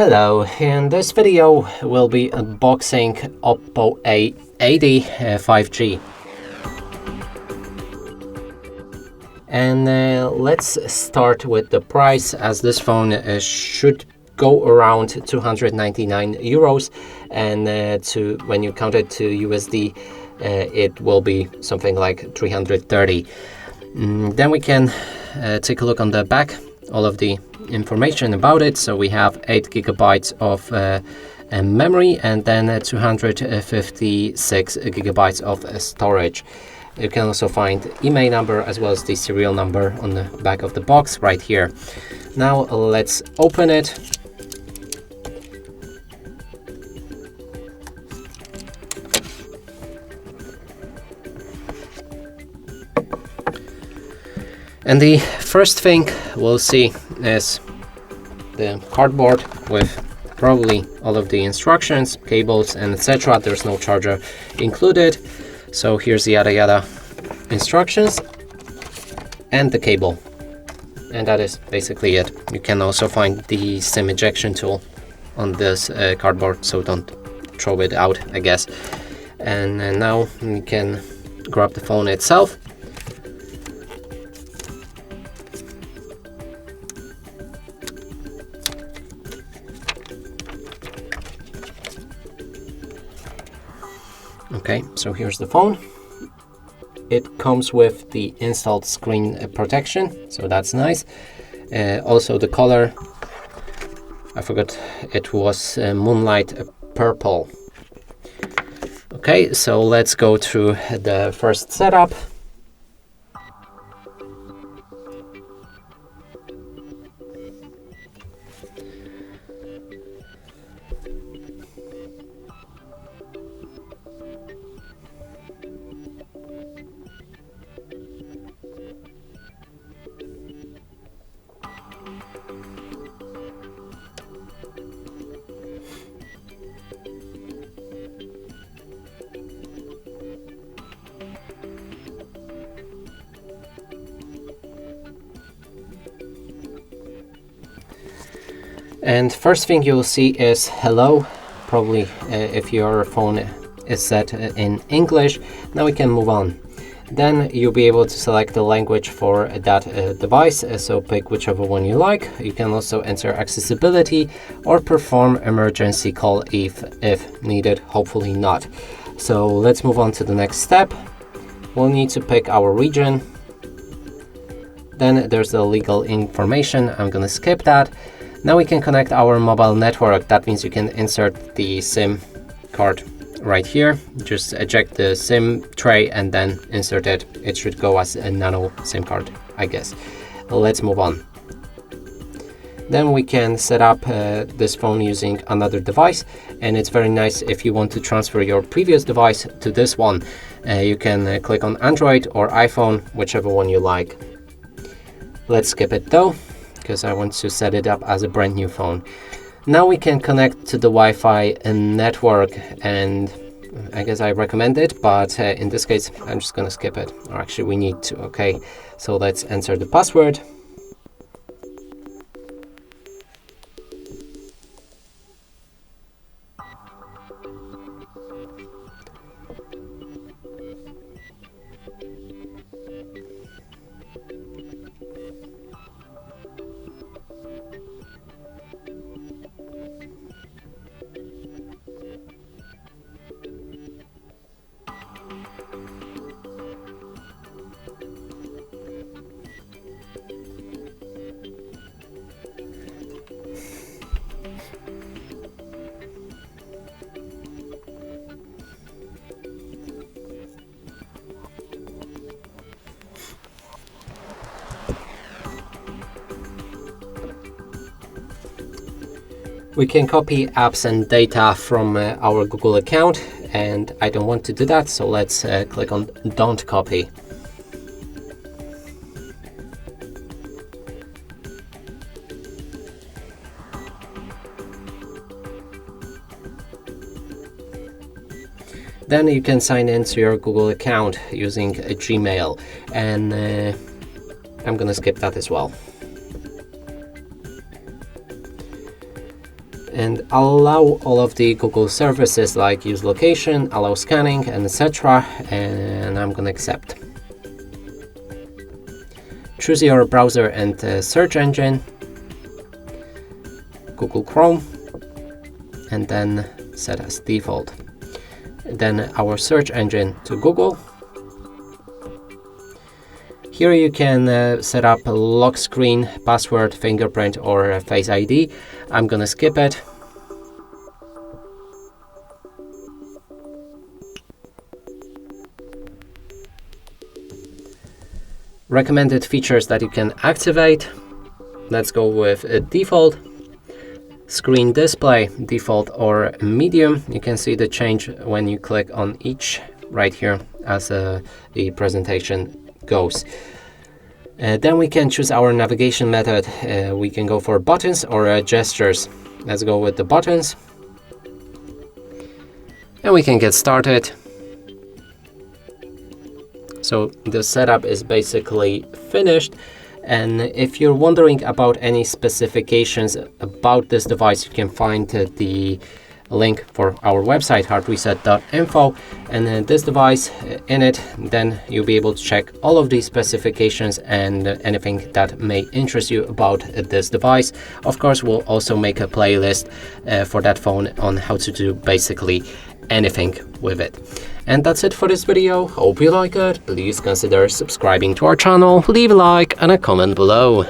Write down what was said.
Hello, in this video we'll be unboxing Oppo A80 5G. And let's start with the price, as this phone should go around 299 euros, and when you count it to USD it will be something like 330. Then we can take a look on the back, all of the information about it. So we have 8 gigabytes of memory and then 256 gigabytes of storage. You can also find email number as well as the serial number on the back of the box right here. Now let's open it. And the first thing we'll see is the cardboard with probably all of the instructions, cables, and etc. There's no charger included. So here's the yada yada instructions and the cable. And that is basically it. You can also find the SIM ejection tool on this cardboard, so don't throw it out, I guess. And now we can grab the phone itself. Okay, so here's the phone. It comes with the installed screen protection, so that's nice. Also the color, I forgot, it was Moonlight Purple. Okay, so let's go through the first setup. And first thing you'll see is hello, probably if your phone is set in English. Now we can move on. Then you'll be able to select the language for that device, so pick whichever one you like. You can also enter accessibility or perform emergency call if needed, hopefully not. So let's move on to the next step. We'll need to pick our region. Then there's the legal information. I'm gonna skip that. Now we can connect our mobile network. That means you can insert the SIM card right here. Just eject the SIM tray and then insert it. It should go as a nano SIM card, I guess. Let's move on. Then we can set up this phone using another device, and it's very nice if you want to transfer your previous device to this one. You can click on Android or iPhone, whichever one you like. Let's skip it though, because I want to set it up as a brand new phone. Now we can connect to the Wi-Fi network, and I guess I recommend it, but in this case I'm just gonna skip it, or actually we need to. Okay, so let's enter the password. We can copy apps and data from our Google account, and I don't want to do that, so let's click on Don't Copy. Then you can sign into your Google account using a Gmail, and I'm gonna skip that as well. and allow all of the Google services like use location, allow scanning, and etc. And I'm gonna accept. Choose your browser and search engine, Google Chrome, and then set as default. Then our search engine to Google. Here you can set up a lock screen, password, fingerprint, or Face ID. I'm gonna skip it. Recommended features that you can activate. Let's go with default. Screen display, default or medium. You can see the change when you click on each right here as the presentation goes. Then we can choose our navigation method. We can go for buttons or gestures. Let's go with the buttons. And we can get started. So the setup is basically finished. And if you're wondering about any specifications about this device, you can find the link for our website, HardReset.Info, and this device in it, then you'll be able to check all of these specifications and anything that may interest you about this device. Of course, we'll also make a playlist for that phone on how to do basically anything with it. And that's it for this video. Hope you like it. Please consider subscribing to our channel, leave a like and a comment below.